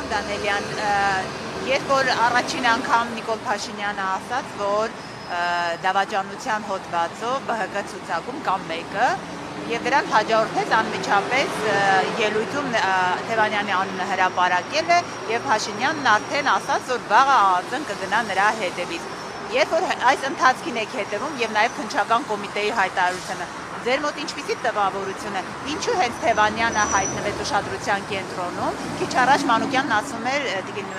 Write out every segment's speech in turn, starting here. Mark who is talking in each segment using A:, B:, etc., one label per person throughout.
A: պարոն Դանելյան, երբ որ առաջին անգամ Նիկոլ Փաշինյանը ասաց, որ դավաճանության հոդվածով ԲՀԿ ցուցակում կամ մեկը, եւ դրան հաջորդեց անմիջապես ելույթում Թևանյանի անունը հրապարակել է եւ Փաշինյանն արդեն ասաց, որ վաղը ԱԱԾ-ն կգնա նրա հետևից։ Երբ որ այս ընթացքին եք հետևում եւ նաեւ քննչական կոմիտեի հայտարարությունը, ձեր մոտ ինչպիսի տպավորություն է, ինչու հենց Թևանյանը հայտնվեց ուշադրության կենտրոնում, քիչ առաջ Մանուկյանն ասում էր Տիկին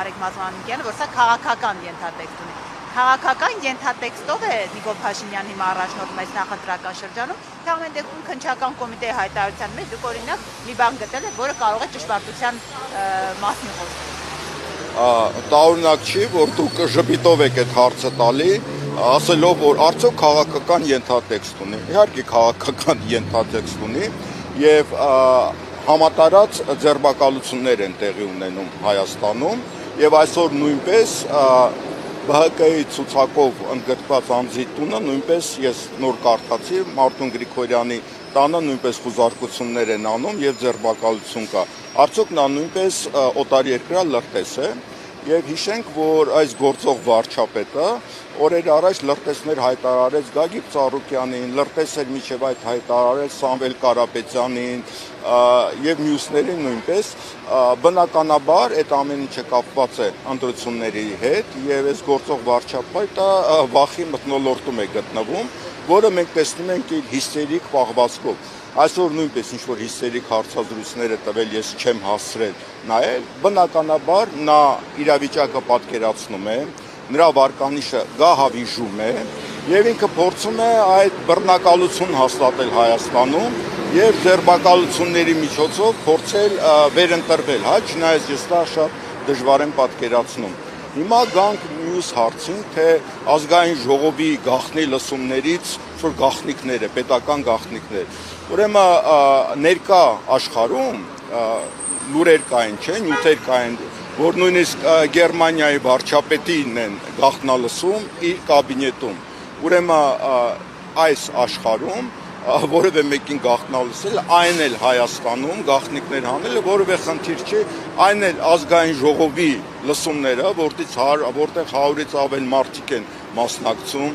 A: Արեգ Մազմանուկյանը, որ սա քաղաքական ենթատեքստ ունի։ Քաղաքական ենթատեքստով է Նիկոլ Փաշինյանն հիմա առաջնորդում այս նախընտրական շրջանում, թե ամեն դեպքում քննչական կոմիտեի հայտարարության մեջ դուք օրինակ մի բան գտել եք, որը կարող է ճշմարտության մասին խոսել։
B: Տարօրինակ չի, որ դուք ժպիտով եք այդ հարցը տալի, ասելով, որ արդյոք քաղաքական ենթատեքստ ունի։ Իհարկե քաղաքական ենթատեքստ ունի եւ համատարած ձերբակալություններ են տեղի ունենում Հայաստանում եւ այսօր նույնպես ԲՀԿ-ի ցուցակով ընդգրկված անձի տունը նույնպես ես նոր կարդացի Մարտուն Գրիգորյանի տանը նույնպես խուզարկություններ են անում եւ ձերբակալություն կա։ Արդյոք նա նույնպես օտարերկրյա լրտես է եւ հիշենք, որ այս գործող վարչապետը օրեր առաջ լրտեսներ հայտարարեց Գագիկ Ծառուկյանին, լրտեսեր միջև այդ հայտարարել Սամվել Կարապետյանին եւ մյուսներին նույնպես, բնականաբար այդ ամեն ինչը կապված է ընտրությունների հետ եւ այս գործող վարչապետը վախի մթնոլորտում է գտնվում, որը մենք տեսնում ենք իր հիստերիկ պահվածքով։ Այսօր նույնպես ինչ-որ հիստերիկ հարցազրույցներ է տվել, ես չեմ հասցրել նայել, բնականաբար նա իրավիճակը պատկերացնում է, նրա վարկանիշը գահավիժում է եւ ինքը փորձում է այդ բռնակալություն հաստատել Հայաստանում եւ ձերբակալությունների միջոցով փորձել վերընտրվել, չնայած ես դա շատ դժվար եմ պատկերացնում։ Հիմա գանք մյուս հարցին, թե ազգային ժողովի գաղտնի լսումներից որ գաղտնիքներ է, պետական գաղտնիքներ։ Ուրեմն ներկա աշխարհում լուրեր կային, չէ, նյութեր կային, որ նույնիսկ Գերմանիայի վարչապետին են գաղտնալսում իր կաբինետում։ Ուրեմն այս աշխարհում որևէ մեկին գաղտնալսել, այն էլ Հայաստանում գաղտնիքներ հանելը որևէ խնդիր չի, այն էլ ազգային ժողովի լսումները, որտեղ 100-ից ավել մարդիկ են մասնակցում,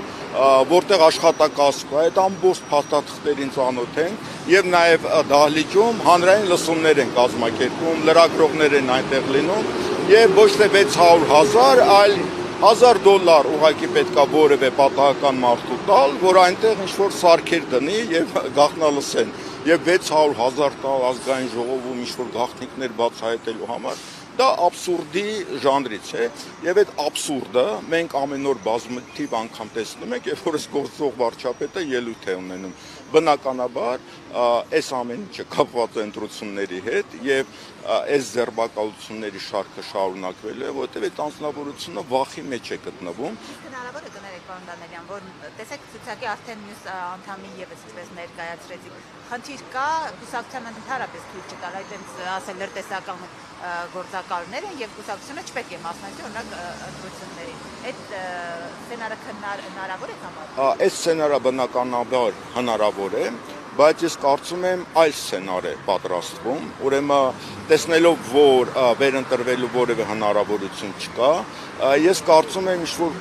B: որտեղ աշխատակազմ կա, այդ ամբողջ փաստաթղթերին ծանոթ են եւ նաեւ դահլիճում հանրային լսումներ են կազմակերպում, լրագրողներ են այնտեղ լինում եւ ոչ թե 600,000, այլ $1000 ուղղակի պետքա որևէ պատահական մարդու տալ, որ այնտեղ ինչ-որ սարքեր դնի եւ գաղտնալսեն եւ 600,000 տալ ազգային ժողովում ինչ-որ գաղտնիքներ բացահայտելու համար, դա աբսուրդի ժանրից է եւ այդ աբսուրդը մենք ամեն օր բազմաթիվ անգամ տեսնում ենք, երբ որ այս գործող վարչապետը ելույթ է ունենում։ Բնականաբար այս ամեն ինչը կապված է ընտրությունների հետ եւ այս ձերբակալությունների շարքը շարունակվելու է, որովհետեւ այդ անձնավորությունը վախի մեջ է գտնվում։
A: Հնարավոր է կներեք, պարոն Դանելյան, որ տեսեք ցուցակի արդեն մյուս անդամին եւս այսպես ներկայացրեցիք։ Խնդիր կա կուսակցության ընդհանրապես թույլ չտալ, այդպես ասել լրտեսական գործակալներ են եւ կուսակցությունը չպետք է մասնակցի օրինակ ընտրություններին։ Այդ սցենարը հնարավոր է համարվում։
B: Այս սցենարը բնականաբար հնարավոր է, բայց ես կարծում եմ այլ սցենար է պատրաստվում, ուրեմն տեսնելով, որ վերընտրվելու որևէ հնարավորություն չկա, ես կարծում եմ ինչ-որ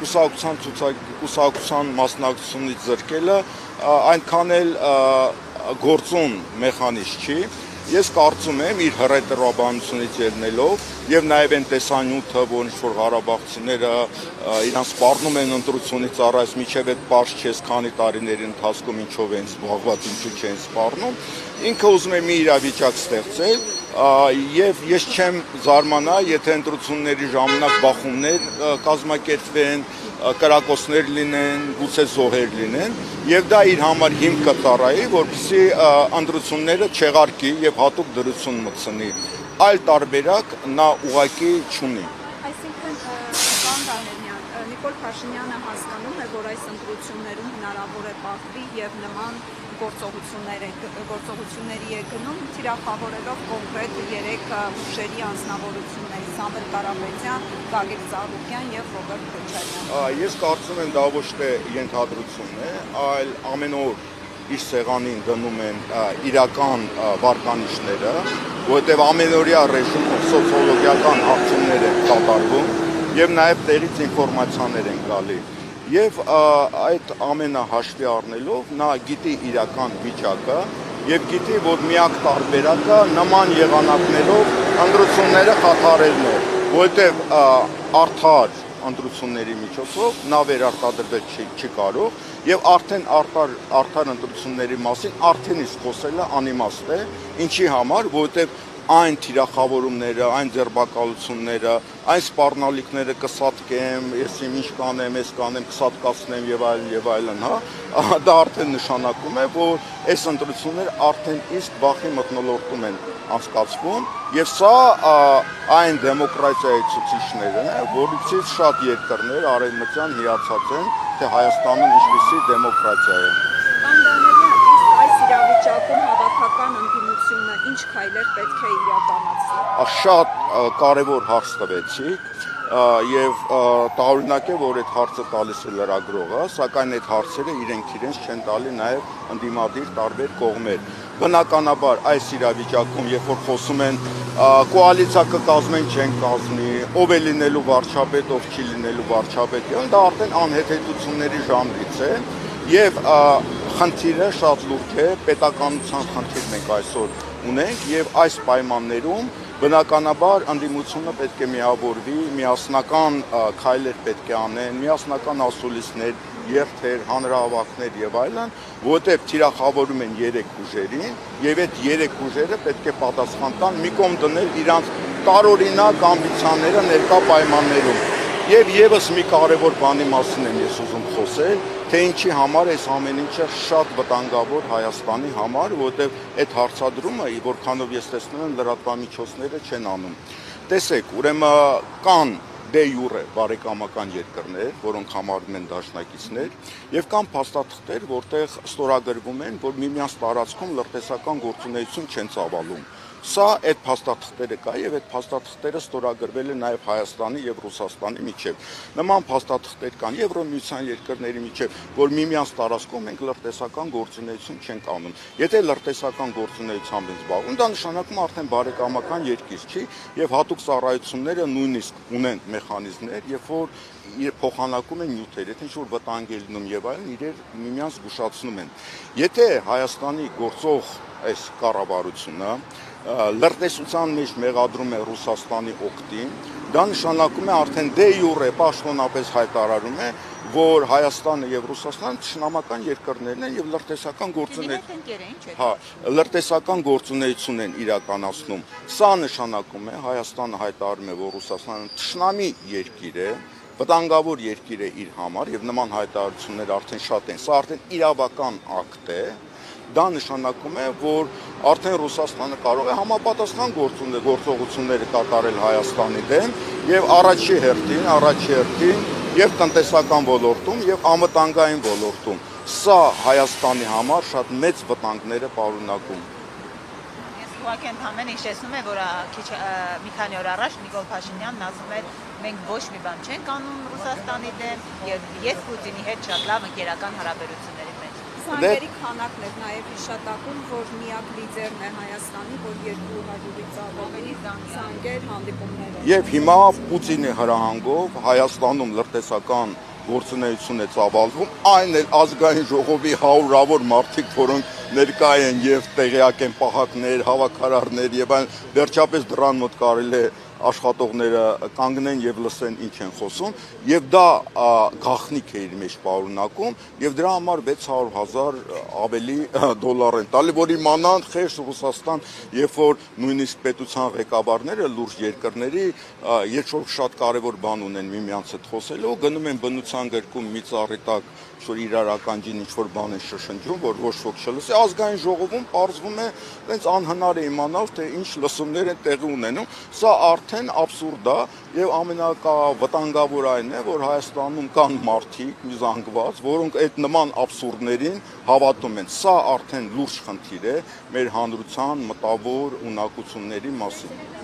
B: կուսակցության մասնակցությունից զրկելը այնքան էլ գործուն մեխանիզմ չի։ Ես կարծում եմ իր հռետորաբանությունից ելնելով եւ նաեւ այն տեսանյութը, որ ինչ-որ ղարաբաղցիները իրանց սպառնում են ընտրությունից առաջ, միջև այդ պարզ չես քանի տարիների ընթացքում ինչով են զբաղված, ինչու չեն սպառնում, ինքը ուզում է մի իրավիճակ ստեղծել եւ ես չեմ զարմանա, եթե ընտրությունների ժամանակ բախումներ կազմակերպվեն, կրակոցներ լինեն, գուցե զոհեր լինեն, եւ դա իր համար հիմք կծառայի, որպեսզի ընտրությունները չեղարկի եւ հատուկ դրություն մտցնի։ Այլ տարբերակ նա ուղղակի չունի։
C: Այսինքն, պարոն Դանելյան, Նիկոլ Փաշինյանը հասկանում է, որ այս ընտրություններում հնարավոր է պարտվի եւ նման գործողությունների է գնում, թիրախավորելով կոնկրետ 3 ուժերի անձնավորություններ՝ Սամվել Կարապետյան, Գագիկ Ծառուկյան եւ Ռոբերտ Քոչարյան։
B: Ես կարծում եմ դա ոչ թե ենթադրություն է, այլ ամեն օր իր սեղանին դնում են իրական վարկանիշները, որովհետև ամենօրյա ռեժիմով սոցիոլոգիական հարցումներ են կատարվում եւ նաեւ տեղից ինֆորմացիաներ են գալի։ Եվ այդ ամենը հաշվի առնելով նա գիտի իրական վիճակը եւ գիտի, որ միակ տարբերակը նման եղանակներով ընտրությունները խաթարելն է, որովհետեւ արդար ընտրությունների միջոցով նա վերարտադրվել չի կարող եւ արդեն արդար ընտրությունների մասին արդեն իսկ խոսելը անիմաստ է, ինչի համար, որովհետեւ այն թիրախավորումները, այն ձերբակալությունները, այն սպառնալիքները կսատկեմ, ես ինչ կանեմ, ես կանեմ, կսատկացնեմ եւ այլն, հա, դա արդեն նշանակում է, որ այս ընտրությունները արդեն իսկ վախի մթնոլորտում են անցկացվում եւ սա այն դեմոկրատիայի ցուցիչներն է, որից շատ երկրներ արևմտյան հիացած են, թե Հայաստանում ինչպիսի դեմոկրատիա է։
C: Այս իրավիճակում հավաքական ընդդիմությունը ինչ քայլեր պետք է իրականացնի։
B: Շատ կարևոր հարց տվեցիք եւ տարօրինակ է, որ այդ հարցը տալիս է լրագրողը, սակայն այդ հարցերը իրենց չեն տալի նաեւ ընդդիմադիր տարբեր կողմեր։ Բնականաբար այս իրավիճակում, երբ որ խոսում են կոալիցիա կկազմեն, չեն կազմի, ով է լինելու վարչապետ, ով չի լինելու վարչապետ, դա արդեն անհեթեթությունների ժանրից է եւ խնդիրը շատ լուրջ է, պետականության խնդիր մենք այսօր ունենք եւ այս պայմաններում բնականաբար ընդդիմությունը պետք է միավորվի, միասնական քայլեր պետք է անեն, միասնական ասուլիսներ, երթեր, հանրահավաքներ եւ այլն, որովհետեւ թիրախավորում են 3 ուժերին եւ այդ 3 ուժերը պետք է պատասխան տան մի կողմ դնել իրանց տարօրինակ ամբիցիաները ներկա պայմաններում։ Եվ եւս մի կարևոր բանի մասին եմ ես ուզում խոսել, թե ինչի համար այս ամեն ինչը շատ վտանգավոր Հայաստանի համար, որովհետև այդ հարցադրումը, որքանով ես տեսնում եմ, լրատվամիջոցները չեն անում։ Տեսեք, ուրեմն կան դե յուրե բարեկամական երկրներ, որոնք համարվում են դաշնակիցներ, եւ կան փաստաթղթեր, որտեղ ստորագրվում են, որ միմյանց տարածքում լրտեսական գործունեություն չեն ծավալում։ Սա այդ փաստաթղթերը կա եւ այդ փաստաթղթերը ստորագրվել են նաեւ Հայաստանի եւ Ռուսաստանի միջեւ։ Նման փաստաթղթեր կան Եվրոմիության երկրների միջեւ, որ միմյանց տարածքում մենք լրտեսական գործունեություն չենք անում։ Եթե լրտեսական գործունեությամբ ենք զբաղվում, դա նշանակում արդեն բարեկամական երկիր չի եւ հատուկ ծառայությունները նույնիսկ ունեն մեխանիզմներ, երբ որ փոխանակում են նյութեր, եթե ինչ-որ վտանգ է լինում եւ այլն, իրեր միմյանց զգուշացնում են։ Եթե Հայաստանի գործող այս կառավարությունը լրտեսության մեջ մեղադրում է Ռուսաստանի օգտին, դա նշանակում է արդեն դե յուրե պաշտոնապես հայտարարում է, որ Հայաստանը եւ Ռուսաստանը ճշնամական երկրներն են եւ լրտեսական գործունեություն են իրականացնում։ Սա նշանակում է Հայաստանը հայտարարում է, որ Ռուսաստանը ճշնամի երկիր է, վտանգավոր երկիր է իր համար եւ նման հայտարարություններ արդեն շատ են։ Սա արդեն իրավական ակտ է։ Դա նշանակում է, որ արդեն Ռուսաստանը կարող է համապատասխան գործողություններ կատարել Հայաստանի դեմ եւ առաջի հերթին եւ տնտեսական ոլորտում եւ անվտանգային ոլորտում։ Սա Հայաստանի համար շատ մեծ վտանգներ է պարունակում։
A: Ես ուղղակի ընդհանրեն հիշեցնում եմ, որ մի քանի օր առաջ Նիկոլ Փաշինյանն ասում էր, մենք ոչ մի բան չենք անում Ռուսաստանի դեմ եւ ես Պուտինի հետ շատ լավ ընկերական հարաբերությունների մեջ։
C: Զանգերի քանակն է նաև հիշատակում, որ միակ լիդերն է Հայաստանի, որ 200-ից ավելի զանգեր հանդիպումներ։
B: Եվ հիմա Պուտինի հրահանգով Հայաստանում լրտեսական գործունեություն է ծավալվում, այն էլ ազգային ժողովի հարյուրավոր մարդիկ, որոնք ներկա են եւ տեղյակ են պահակներ, հավաքարարներ եւ այլն, վերջապես դրան մոտ կարելի է աշխատողները կանգնեն եւ լսեն ինչ են խոսում եւ դա գաղտնիք է իր մեջ պարունակում եւ դրա համար 600,000 ավելի դոլար են տալի, որ իմանան խեղճ Ռուսաստան, երբ որ նույնիսկ պետության ղեկավարները լուրջ երկրների երբ որ շատ կարեւոր բան ունեն միմյանց հետ խոսելու, գնում են բնության գրկում մի ծառի տակ, որ իրար ականջին ինչ որ բան են շշնջում, որ ոչ ոք չլսի, ազգային ժողովում պարզվում է այնց անհնար է իմանալ, թե ինչ լսումներ են տեղի ունենում, սա արդեն աբսուրդ է եւ ամենավտանգավոր այն է, որ Հայաստանում կան մարդիկ, մի զանգված, որոնք այդ նման աբսուրդներին հավատում են։ Սա արդեն լուրջ խնդիր է մեր հանրության մտավոր ունակությունների մասին։